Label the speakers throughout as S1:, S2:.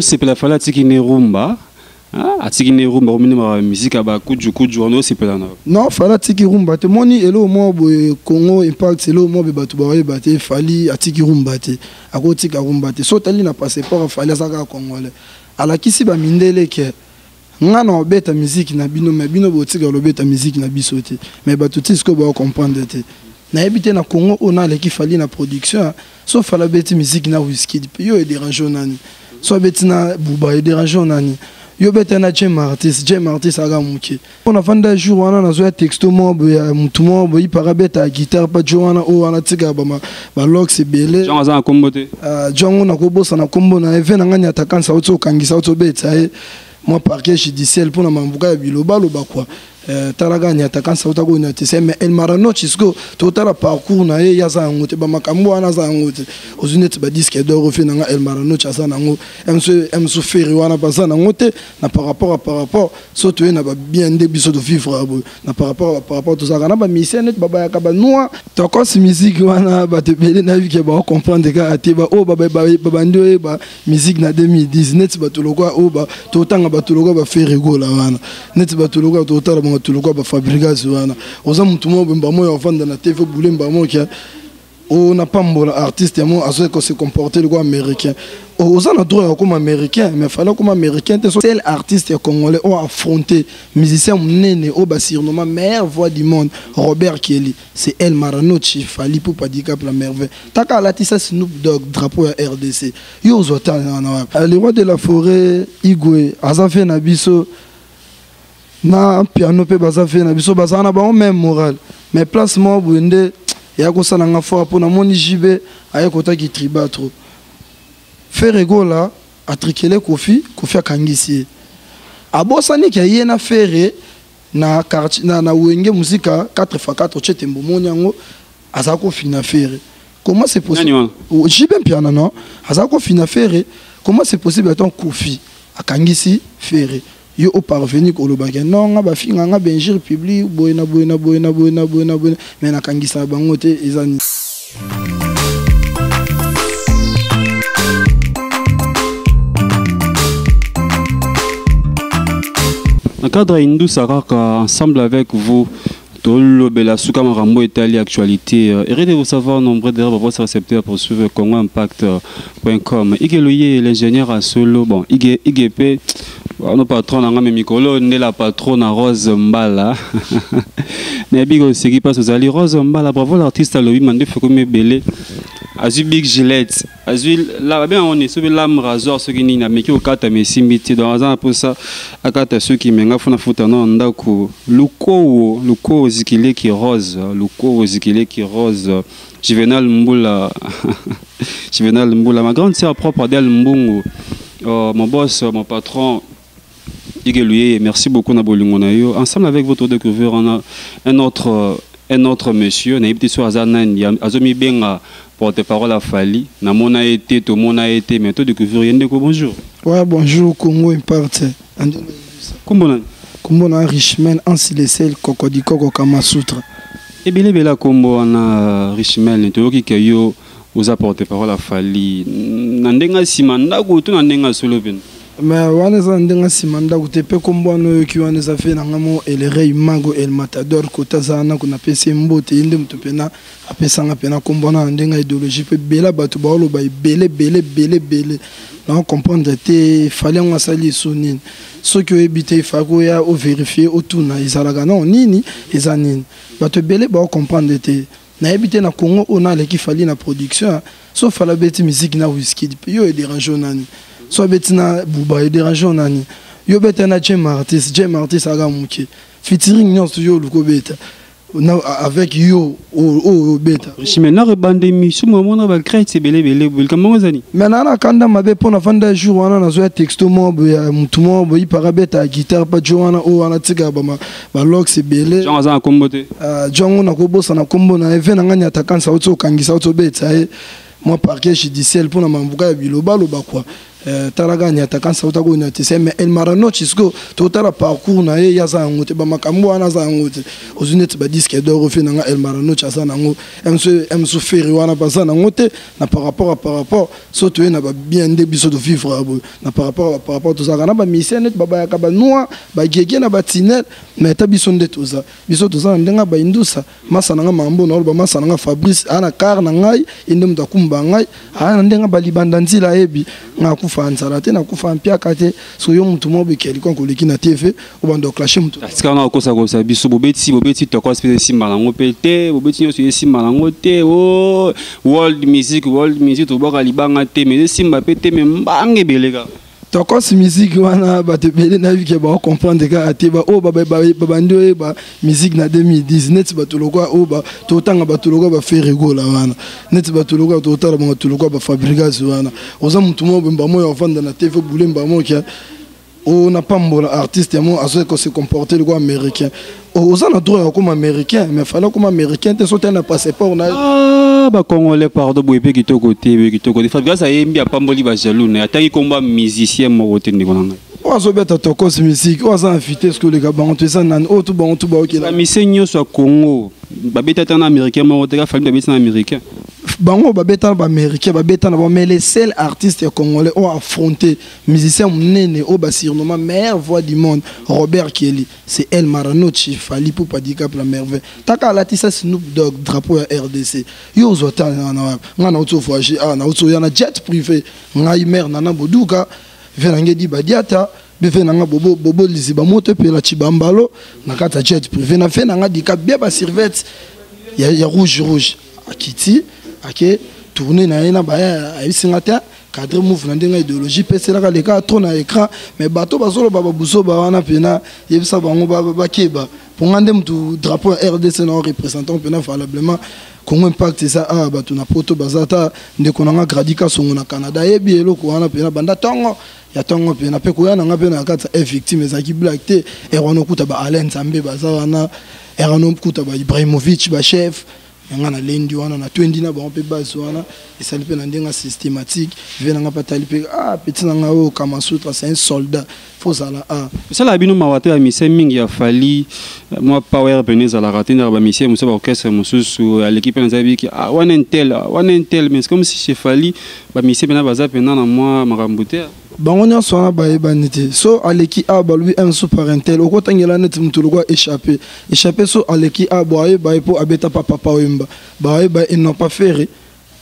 S1: C'est la fala tikine rumba. Ah, tikine rumba au minimum musique aba kuju on c'est pas
S2: non, fala tiki rumba te moni elo mo Congo impact elo mo be batu ba bate fali atiki rumba te. Ako tika rumba te. So tali na passeport fali saka congolais. Ala kisi ba mindele ke ngana obeta musique na bino me bino botika lobeta musique na biso te. Mais batu tisko ba comprendre te. Na habité na Congo on a l'équipe fali na production so fala beti musique na whisky yo e dérange nani so beti na buba e dérange nani yo beti na Jim artiste aga muke on a fanda jour wana na zo texto mo mutu mo bo ipara beta guitare pa joana o wana tika ba lox belé
S1: Jean za kombo te
S2: Jean na ko bossa na kombo na even nganya takansa auto kangisa auto beta moi parquet judiciaire pour na mambuka biloba loba quoi talaga ni atakansa utako ni atese mais el marano chisco totala parcours na ye yaza ngote ba makambo wana za ngote ozunet ba disque d'or refi na el marano chasa na ngo emso feri wana pasa na ngote na par rapport so to na ba bien de biso de vivre na par rapport tout ça na ba mission net baba ya kaba noa to ko si musique wana ba te bele na vie ke ba comprendre ka ate ba o baba ndio ba musique na 2010 net ba to lokwa o ba to tanga ba to lokwa ba feri go la wana net ba to lokwa to tala tout le quoi fabrication wana oza mutu mo bemba mo yovanda na TV bulemba mo kia on n'a pas mbola artiste mo azo ko se comporter le quoi américain oza na droit comme américain mais fallait comme américain tel artiste congolais ont affronté musicien nene au basirnement meilleure voix du monde Robert Kelly c'est El Maranochi fali pour pas dire cap la merveille taka la tissa Snoop Dogg drapeau ya RDC yo zota na le roi de la forêt Igwe azafe na biso na piano pe baza fe na biso baza na ba même moral mais placement bwende ya ko sala nga fort pour na moni jibe aye kota ki triba trop faire gola atrikele kofi akangisi abosani ki ye na faire na quartier na wenge musika 4x4 chetembo monyango azako fina faire comment c'est possible jibe piano non azako fina faire comment c'est possible attends kofi akangisi faire yo au parvenir ko lobaka non nga ba finga nga benjir public boyna mais na kangisa bango te ezani
S1: na cadre Indou Saraka ensemble avec vous Tolo Bela Souka Marambo Italie actualité de vous savoir nombre de votre récepteurs pour suivre congoimpact.com Ikeloye l'ingénieur à solo bon IGP nos patrons n'ont même micro né la patronne Rose Mbala mais bigo ce qui passe aux alliés Rose Mbala bravo l'artiste à Louis Mandé fait comme belé Azul Big Gillette Azul là bien on est sur l'âme rasoir ce qui n'y a mais qui au kata mais simiti dans un pour ça à kata ceux qui m'enga fona futa non ndako luko zikile qui rose luko zikile qui rose Juvenal Mbula ma grande sœur propre d'elle Mbungu mon boss mon patron merci beaucoup Nabolingonayo. Ensemble avec votre découvert, on a un autre monsieur, Naïbti Soazanan, Azomi Benga, porte-parole à Fali. Namona été, tout le monde a été, mais tout découvert, Yendeko, bonjour.
S2: Ouais, bonjour, Congo Impact. Kumbona Richmel, Ansilesel, Kokodiko, Kamasutra.
S1: Et bien, là, Kombo, on a Richmel, Netoyoki Kayo, vous apportez parole à Fali. Nandenga Simanda, Goutou, Nandenga Soloven.
S2: Mais wana za ndenga simanda kutepe kombano ki wana za fe ngamo elere mago el matador kota za na kuna pese mbote inde mtopena apesa nga pena kombana ndenga idéologie pe bela batu ba lo ba bele na comprendre te fallait on sali sonine ce que ebité fako ya o vérifier otuna izalaga non nini ezanine batu bele ba comprendre te na ebité na Congo on a l'équipe fali na production sauf la bête musique na whisky yo e dérange nani so betina buba e dérange nani yo beta na Jim artiste aga muke featuring non studio luko beta avec yo o beta
S1: chimena rebande misu momona ba crête c'est belé comment zani
S2: maintenant na kanda mabe pona fanda jour wana na zo texto mo mutu mo bo ipara beta guitare pa joana o wana tika ba lox belé
S1: Jean za kombote
S2: Jean na ko bossa na kombo na even nganya takansa auto kangisa auto beta moi parquet judiciaire pour na mambuka biloba loba quoi talaga ni attaquant sauta ko na tese mais El Marano Chisco totala parcours na ye yaza ngote ba makambo ana za ngote ozunet ba disque d'or fait na El Marano chasa na ngo emso feri wana basa na ngote na par rapport soto na ba bien de biso de vivre na par rapport to za na ba mission net ba ka ba noa ba gege na ba tinel mais ta biso ndet oza biso to za ndenga ba indusa masa na mambo na ba masa na Fabrice ana car na ngai inde mtakumba ngai ana ndenga ba libanda nzila ebi na kufa nzala te na kufa mpia kate so yo mutu mo be quelqu'un ko leki na TV o bando clasher mutu
S1: sika na ko sa biso bobeti to ko spécial simba na ngopete bobeti nyo so simba na ngote o world music to boka libanga te mais simba pete me mbange belega
S2: tokos musique wana bato bele na vi ke ba comprendre ka ateba o ba ndio ba musique na 2010 net bato lokwa o ba to tanga bato lokwa ba faire rigola wana net bato lokwa to tala bato lokwa ba fabrication wana oza mutu mo bemba mo ya vanda na TV bulemba mo ke on n'a pas mon artiste moi à ce que se comporter le quoi américain aux en a droit comme américain mais fallait comme américain te sauter un passeport na
S1: ba congolais pardon boyepe kitoko Fabrice ayembi apamboli ba jaloux na ataki komba musicien mo wote ndikonanga
S2: ozo beta tokos musique ozo invité ce que les gars ba on te ça nan o tout ba OK
S1: la mission soit Congo ba beta tan américain mo wote ka fallait ba beta américain
S2: bango babeta ba américain babeta na mais les seuls artistes congolais ont affronté musicien munene au ba surnommé meilleure voix du monde Robert Kelly c'est El Marano Fally Ipupa Dicap la merveille taka la tisa Snoop Dogg drapeau ya RDC yo zota na auto voyage na auto ya na jet privé ngai mer na boduka venange di badiata befe nanga bobo liziba moto pe la chibambalo na kata jet privé na fe nanga Dicap bien ba servette ya rouge akiti ake tourner na ina ba ya singata cadre move na ndenga idéologie pese la ka leka trop na écran mais bato bazolo baba buso ba wana pena yebisa bango ba keba pour ngande mtu drapeau RDC na représentant pena valablement Congo Impact ça bato na poto bazata ndeko nanga gradika songo na Canada yebi eloko wana pena banda tongo ya tongo pena pe ko yana ngape na kata victime ezaki black te erono kuta ba Alain Zambe bazana erono kuta ba Ibrahimovic ba chef ngana lendi wana na 20 na ba on peut base wana et ça le ndenga systématique venanga patali pe petit nanga o Kamasutra c'est un soldat faut ça là
S1: ça la bino mawate ya mission mingi ya Fally moi power beneza la raté na ba mission muso ba orchestre mususu à l'équipe na zabiki one intel mais comme si chez Fally ba mission bena baza pena na moi makambuté
S2: bango nyonso wana bayebani te so aleki balubi so par intel okotangela neti mutu lokwa échappé so aleki boyeba po abeta papa wemba bayeba ils n'ont pas fait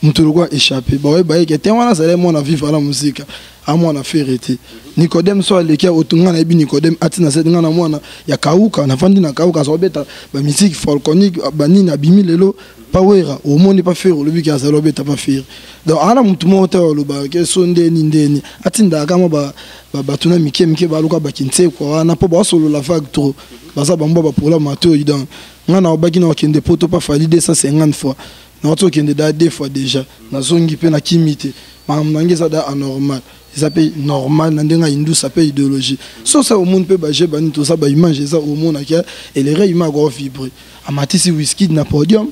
S2: mutu lokwa échappé bayeba ke te wana zale mona vivre la musique amona faire te Nicodème so aleki otunga na bi Nicodème atina setinga na mwana ya kauka na fandi na kauka so beta ba musique folklorique bani na bimi lelo pawera au monde pas faire le biki azalo beta pas faire donc ana mutu mo hotel lo ba ke so ndeni atinda kama ba tuna mike ba luka ba kintse kwa na po ba solo la vague trop baza bambo ba pour la mato idan ngana obaki na okende poto pas Fally 250 fois na oto okende da 2 fois déjà na zongi pe na kimite mam nangeza da anormal ça paye normal nandenga hindu ça paye idéologie so ça au monde peut bager bani tout ça ba image ça au monde qui et les règles ma go vibrer amatisi whisky na podium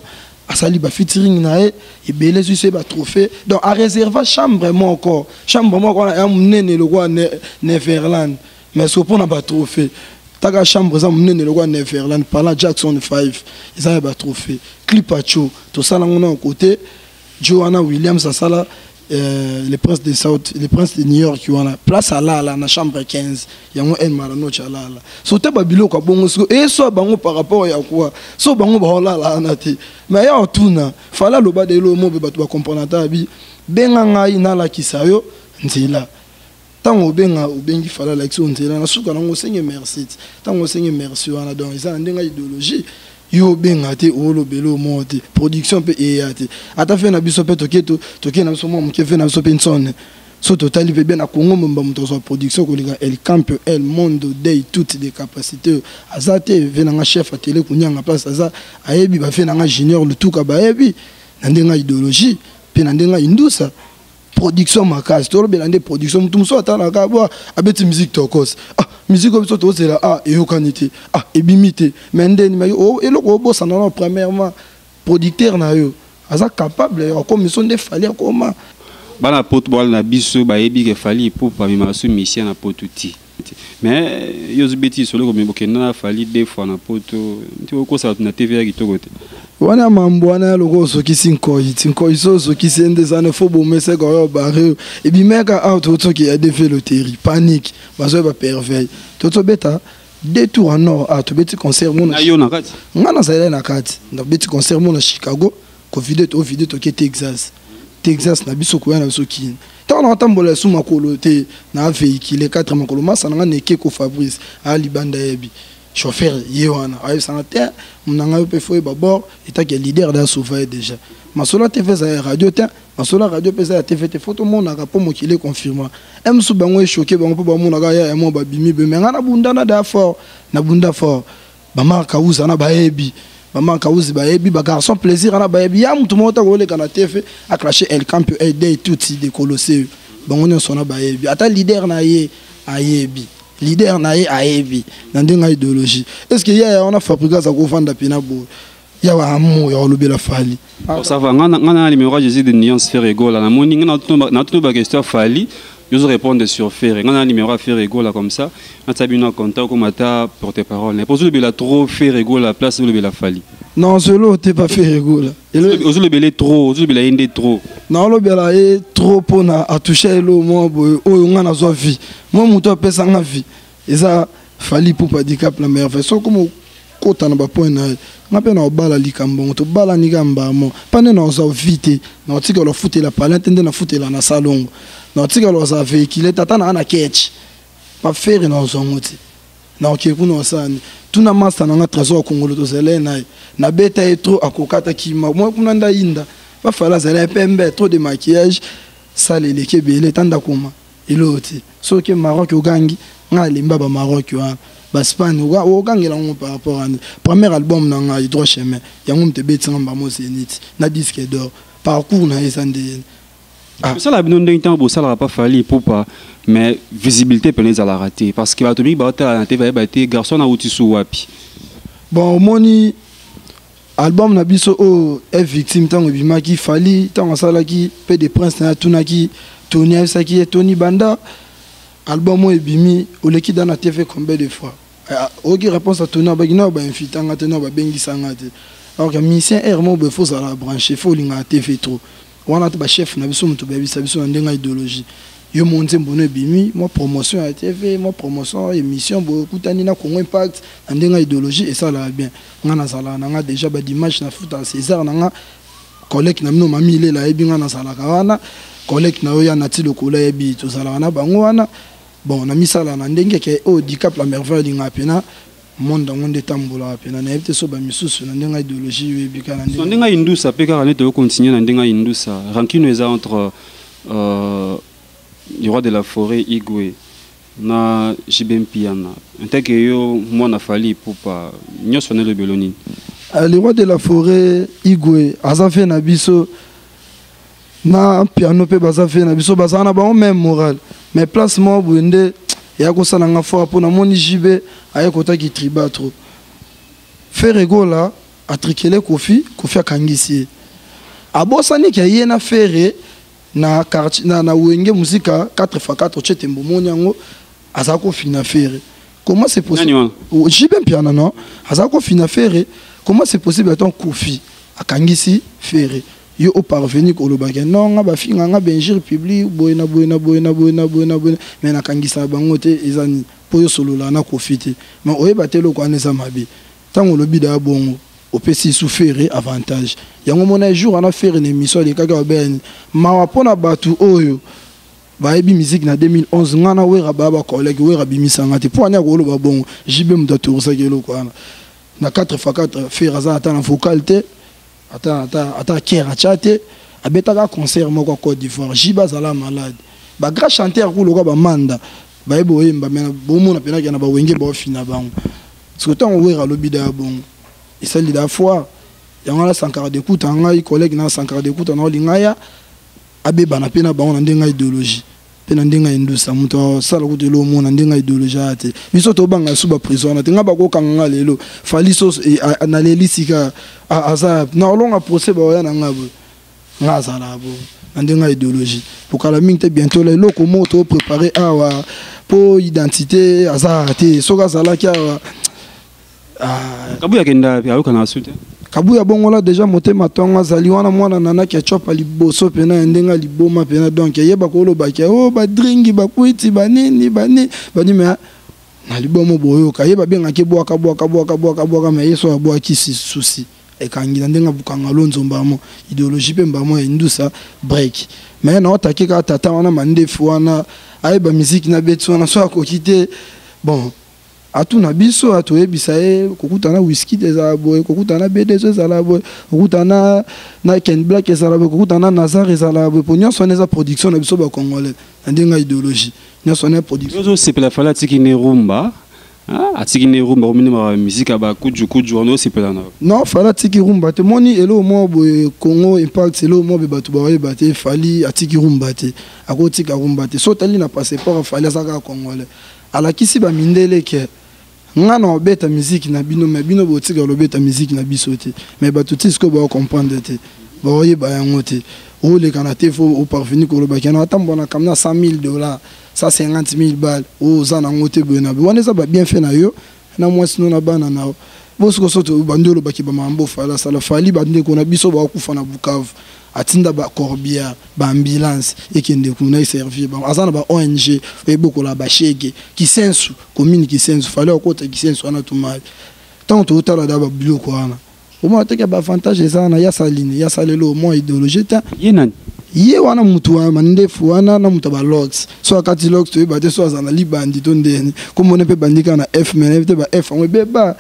S2: asali ba featuring na e belé sur ba trophée donc à réserver chambre moi encore ya munene le quoi Neverland mais so pour na ba trophée taka chambre za munene le quoi Neverland par la Jackson 5 ils a ba trophée Clipacho tout ça là on a côté Joanna Williams ça ça là les princes de South, les princes de New York qui ont la place à la na chambre 15 il y a un El Marano chala la so te babilo kwa bongo et so bango par rapport ya quoi so bango ba la na te mais ya otuna fala loba de lo mo be batu ba comprendre ta bi benga ngai na la kisayo nzela tango benga ubengi fala la kiso nzela na suka nango senge merci tango senge merci wana donc ça ndenga idéologie yo benga te olo belo monte production pe eyate ata fe na biso pe toke na biso mo mke fe na biso pe nsone so total pe bien na Congo mba muto so production ko linga El Camp El Mondo Day toutes les capacités azate ve na chef à télé kunyanga place aza ayebi ba fe na junior le tout ka ba yebi na ndenga idéologie pe na ndenga indusa production makasi to be lande production mutu so atala ka bo abeti musique tokos musique comme ça c'est là et yokanité ebimité mais ndeni mais eloko bo ça non premièrement producteur na yo aza capable comme ils sont des fallait comment
S1: bana poto bala na biso ba yebi ke Fally Ipupa mi masu mission na poto ti mais yo zubeti solo ko mi bokenda na Fally deux fois na poto nti ko sa na TV ya kitoko te
S2: wana mambo wana loko sokisi nkoi so sokisi ndezane fo bomese ko yo bare e bi meka out to ki a défait loterie panique bazo ba perveille toto beta deux tours en nord à to beti concert mon
S1: na yo na kati
S2: ngana za na kati na beti concert mon na Chicago ko vidéo to ke Texas na biso ko na biso kin tant on tambola sous makolo te na véhicule 4 makolo masa na neke ko Fabrice ali banda yebi chauffeur yewana ayo sanata mnanga pe foi babord eta que leader da sauver déjà masola TV za radio te masola radio pe za TV te photo mon na po mokile confirma em su bango choqué bango po ba mon na ya mo ba bimi be menga na bunda na da fort na bunda fort ba marka uza na ba yebi maman kauzi ba yebi ba garçon plaisir na ba yebi ya mutu mota ko le kana TV a clasher El Camp aider tout de Colossé bango ne sona ba yebi ata leader na ye ayebi leader na ye ayebi na ndenga idéologie est-ce que ya on a fabriqué ça ko vanda pina bo ya wa amu ya olobela Fally
S1: ça va ngana numéro Jésus de nuance faire égaux na moni ngana tout ba question Fally je vous répondre sur faire ngana numéro à faire égaux là comme ça na tabino contact comme ata porte-parole mais pour le bela trop faire égaux la place le bela Fally
S2: non solo t'es pas faire égaux là
S1: ozo le belé trop ozo le bela inde trop
S2: non le bela est trop pona a toucher le mo boy o ngana zo vie moi muto pesa nga vie eza Fally Ipupa handicap la merveille so comme kota na ba point na ngape na obala likambo to bala nikamba mo pane na zo vite na tika lo futé la palette ndena futé la na salon na tika lo za véhicule tata na catch pa faire na zo ngoti na okeku no sani tuna master na nga trésor Congolo to zele na beta etro akokata kima mo kuna nda inda pa fala zele pembe trop de maquillage sale leke bele tanda kuma iloti so ke Maroc ugangi nga limba ba Maroc wa ba Spain o gangela ngo par rapport à premier album na nga Hydro Chemin yango mte betinga ba mo Zénith na disque d'or parcours na esande
S1: ça la bino ndenge temps bo ça la pas Fally Ipupa mais visibilité peut les la rater parce que atomi ba ta na TV ba te garçon na uti sou wapi
S2: bon moni album na biso o est victime tango bimaki Fally tango sala ki pe de prince na tunaki Tony Saki et Tony Banda album mo ebimi oleki dans la TV combien de fois oki réponse à Tony ba gina ba invitanga te no ba bengisa ngate alors que mission R mo be faut ça la brancher faut linga TV trop wana te ba chef na biso mutu ba biso na ndenga idéologie yo monte mbono ebimi mo promotion à TV mo promotion émission bo kutani na Congo Impact na ndenga idéologie et ça la bien ngana sala na nga déjà ba dimanche na foot à César na nga collègue na mino mami ile la ebinga na sala kawana collègue na oya na ti lokola yebi to sala wana bango wana bon na misala na ndenge ke o handicap la merveille linga pena monde ngonde tambola pena na ebite so ba misusu na ndenga idéologie yebi kana
S1: ndenga indusa pe ka to continuer na ndenga indusa rancune eza entre le roi de la forêt Igwe na Jibem Piana nteke yo mwana Fally Ipupa nyoso na le beloni
S2: le roi de la forêt Igwe azafe na biso na piano pe bazafe na biso bazana ba même moral mais placement bwende ya ko sala nga fort pour na moni jibe aye kota ki triba trop faire gola atrikele kofi akangisi abosani ke yena faire na quartier na wenge musika 4x4 chetembo monyango azako fina faire comment c'est possible jibe piano non azako fina faire comment c'est possible tant kofi akangisi faire yo au parvenir ko lo bagay non nga ba finga nga benjir public boyna mais na kangisa bango te ezani po yo solo la na profiter mais oyeba te lo ko aneza mabe tango lo bida bongo opesi souffrir avantage yango mona jour ana faire une émission de kaka ben mawa pona batu oyo ba ebi musique na 2011 ngana wera baba collègue wera bimisanga te po anya ko lo ba bongo jibe mutato sakelo ko na 4x4 faire ça ata na vocal te ata kera chate abetaka concert moko Côte d'Ivoire jiba zala malade ba grand chanteur ko loka ba manda ba ebo yemba mena bomona pena kana ba wenge ba fina bango sotan wera lobida bon isali da fois yangala sankara de kuta ngai collègue na sankara de kuta na lingaya abeba na pena bango na ndenga idéologie pena ndenga indusa muto sala ko de lo mona ndenga idéologie ate biso to banga suba prison na tenga ba ko kanga lelo Fally so analyse ka aza na olonga procès ba yana ngabo ngazala bo ndenga idéologie pour que la mine bientôt les locaux moto préparer pour identité azate soka sala kia
S1: Kabuya kenda pia uko na sute
S2: Kabuya bongola déjà motema tonga zali wana mwana nana kia chopa liboso pena ndenga liboma pena donc yeba ko lobaki oh ba dringi ba kuiti banini bani me na libomo boyo kayeba benga ke boaka me yeso aboa kisi souci e kangi ndenga bukanga lonzo mbamo idéologie pe mbamo indusa break mais na otaki ka tata wana mandefu wana ayeba musique na betu wana so akokite bon atuna biso atoyebisa ye kokutana whisky ezala boye kokutana BD2 ezala boye kokutana na Ken Black ezala boye kokutana Nazar ezala boye po nyonso eza production na biso ba congolais ndenga idéologie nyonso na production
S1: yozo sepela fala tiki ne rumba atiki ne rumba omini ma musique ba kuju ono sepela na
S2: non fala tiki rumba te moni elo mo boye Congo Impact elo mo be batu ba bate fali atiki rumba te akotika rumba te so tali na passeport fali saka congolais alakisi ba mindele ke ngana obeta musique na bino mais bino botika obeta musique na biso te mais batuti ce que ba comprendre te ba oyeba yango te o le kanate faut au parvenir ko loba kana atambona kamna $100,000 $150,000 o zana ngote bona wana za ba bien fait na yo na moi sinon na bana na bosko soto bandolo baki ba mambo fala sala fali bande ko na biso ba kufa na Bukavu atinda ba corbia ba ambulance ekende kuna servir ba azana ba ONG eboko la ba shege kisensu commune kisensu fallait okota kisensu ana tumali tant otala da ba biloko wana au moins teke ba avantage ezana ya saline ya salelo mo idéologie ta
S1: yenan
S2: ye wana mutu wa mandefu wana na mutu ba logs so akati logs to ba te so azana libandi to ndeni comme on peut bandika na F mais te ba F on be ba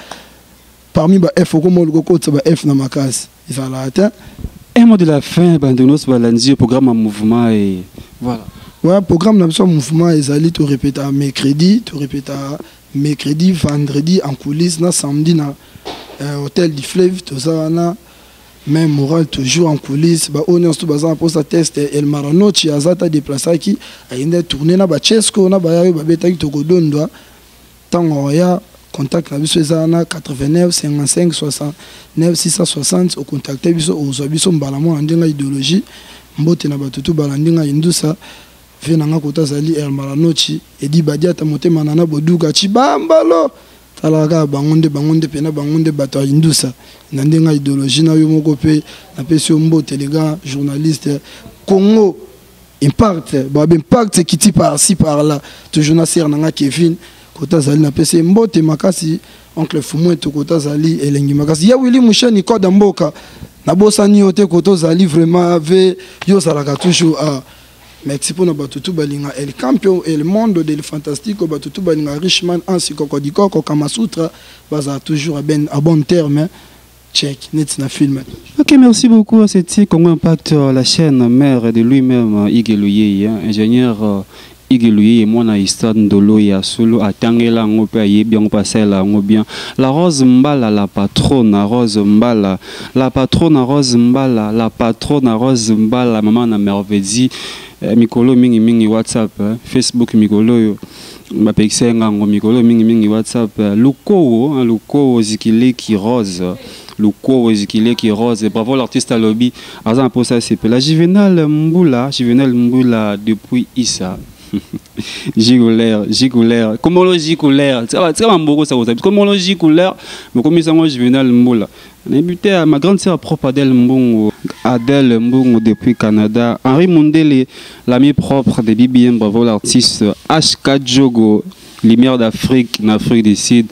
S2: parmi ba F comme on ko ba F na makasi izala ata.
S1: Un mot de la fin, Bandenos Balanzi, programme en mouvement et voilà.
S2: Ouais, programme en mouvement, ils tu répètes à mercredi, vendredi en coulisses, na samedi na hôtel du Fleuve, tout ça na même moral toujours en coulisses, ba on est tout bazar pour sa test El Maranochi azata déplacé qui a une tournée na ba Chesco na ba ya ba beta ki to kodondwa tango ya contact na biso ezana 89 55 69 660 au contacter biso au biso mbalamo ndinga idéologie mbote na batutu balandinga indusa venanga kota zali El Maranochi edi badiata motema nana boduka chibambalo talaka bangonde pena bangonde bato indusa ndinga idéologie na yo moko pe na pesi mbote les gars journalistes Congo Impact Impact qui ti par ci par là toujours na ser nanga Kevin kota zali na pese mbote makasi oncle Fumu to kota zali elengi makasi ya Willy Mushani koda mboka na bosani yote kota zali vraiment ave yo salaka toujours merci pour na batutu balinga el campion el monde del fantastique batutu balinga Richman ainsi kokodiko Kamasutra baza toujours à bon terme check net na film.
S1: Ok, merci beaucoup. C'était Congo Impact, la chaîne mère de lui-même Igeluye, ingénieur Igeluye et moi na Istad Ndolo ya solo atangela ngope ayebi ngo pasela ngo bien la Rose Mbala la patronne Rose Mbala la patronne Rose Mbala la patronne Rose Mbala maman na merveille mikolo mingi WhatsApp Facebook mikolo yo mapexenga ngo mikolo mingi WhatsApp luko zikileki Rose luko zikileki Rose bravo l'artiste à lobby azan pour ça c'est la Juvenal Mbula depuis Issa Gigolaire. Comment le gigolaire? C'est un beau ça. Comment le gigolaire? Mais comme ils ont Juvenal Mboula. Débuté à ma grande sœur propre Adèle Mbongo depuis Canada. Henri Mondele, l'ami propre de BBM, bravo l'artiste. HK Djogo, lumière d'Afrique, d'Afrique du Sud.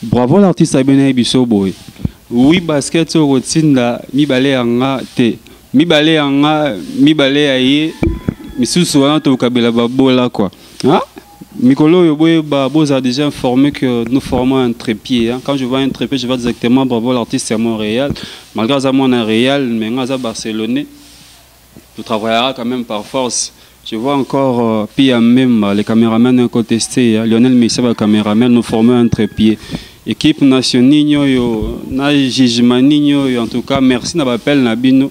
S1: Bravo l'artiste Abene Bisoboy. Oui, basket sur Rotinda, mi balé anga te. Mi balé aye. Misusu wana to kabela babola quoi. Ah, Mikolo Yoboye Babos a déjà informé que nous formons un trépied. Quand je vois un trépied, je vois exactement bravo l'artiste à Montréal. Malgré ça, moi, on Réal, mais à Barcelone, tu travailleras quand même par force. Je vois encore, puis même les caméramans ont contesté. Lionel Messi, le caméraman, nous formons un trépied. Équipe nationale, na jugement, en tout cas, merci n'a pas Nabino.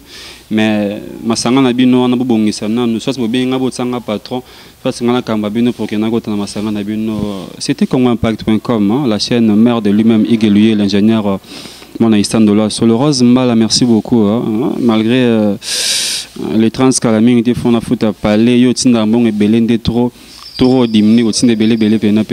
S1: Mais masanga na bino na bobongisa na nous soit bobenga botsanga patron soit singana kamba bino pour que na gota na masanga na bino c'était congoimpact.com la chaîne mère de lui-même Igeluye l'ingénieur mon Istad Ndolo sur le Rose Mbala merci beaucoup malgré Les trans calaming te font la foot à parler, yo tinda bon et belende trop diminué au tinda belé pena.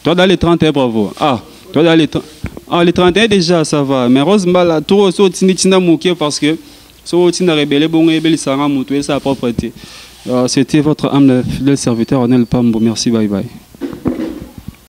S1: Toi dans les 30 bravo. Ah, toi dans les 30. Ah, les 31 déjà ça va, mais Rose Mbala trop so tinda mouké parce que so tinda rebelle bon et belé sanga moutou sa propreté. C'était votre âme le fidèle serviteur Ornel Pambo. Merci, bye bye.